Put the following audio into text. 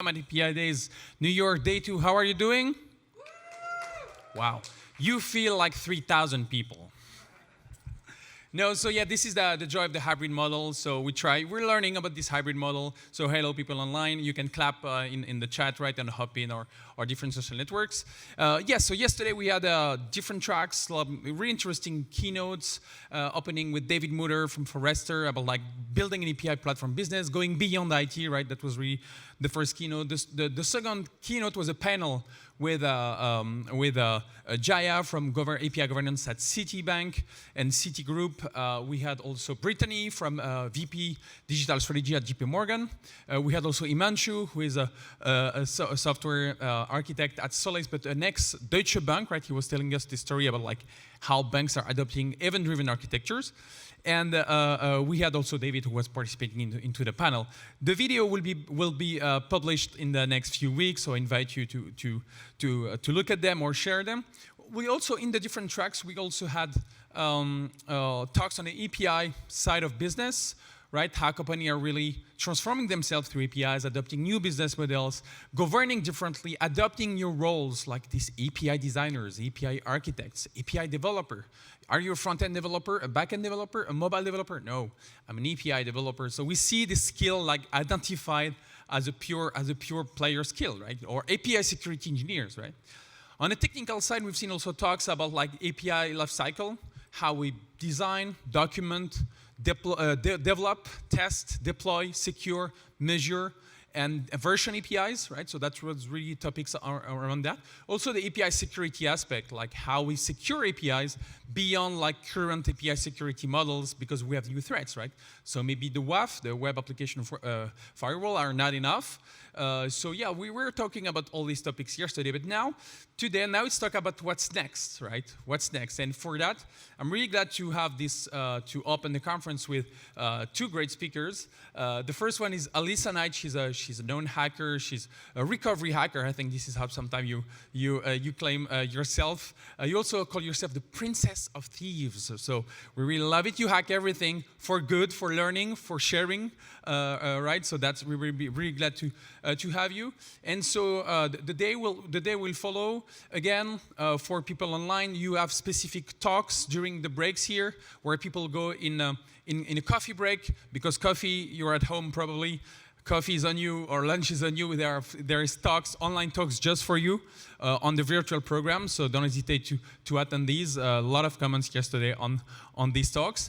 I'm at Apidays NewYork Day 2. How are you doing? Wow. You feel like 3,000 people. No, so yeah, this is the joy of the hybrid model. So we're learning about this hybrid model. So hello, people online. You can clap in the chat, right, and hop in or different social networks. Yeah, so yesterday we had different tracks, really interesting keynotes, opening with David Mutter from Forrester about like building an API platform business, going beyond IT, right? That was really the first keynote. The second keynote was a panel with Jaya from API governance at Citibank and Citigroup. We had also Brittany from VP Digital Strategy at JP Morgan. We had also Imanshu, who is a software architect at Solace, but an ex-Deutsche Bank, right? He was telling us this story about like how banks are adopting event-driven architectures. And we had also David, who was participating into the panel. The video will be published in the next few weeks, so I invite you to look at them or share them. We also, in the different tracks, we also had talks on the API side of business, right? How companies are really transforming themselves through APIs, adopting new business models, governing differently, adopting new roles like these API designers, API architects, API developer. Are you a front-end developer, a back-end developer, a mobile developer? No, I'm an API developer. So we see this skill like identified as a pure player skill, right? Or API security engineers, right? On the technical side, we've seen also talks about like API lifecycle, how we design, document, develop, test, deploy, secure, measure, and version APIs, right? So that was really topics around that. Also the API security aspect, like how we secure APIs beyond like current API security models because we have new threats, right? So maybe the WAF, the web application firewall, are not enough. So yeah, we were talking about all these topics yesterday, but now let's talk about what's next, right? What's next? And for that, I'm really glad to have this, to open the conference with two great speakers. The first one is Alyssa Knight. She's a known hacker. She's a recovery hacker. I think this is how sometimes you claim yourself. You also call yourself the Princess of Thieves. So we really love it. You hack everything for good, for learning, for sharing, right? So we're really glad to have you. And so the day will follow. Again, for people online, you have specific talks during the breaks here, where people go in a coffee break, because coffee, you're at home probably. Coffee is on you or lunch is on you. There is talks, online talks just for you on the virtual program. So don't hesitate to attend these. A lot of comments yesterday on these talks.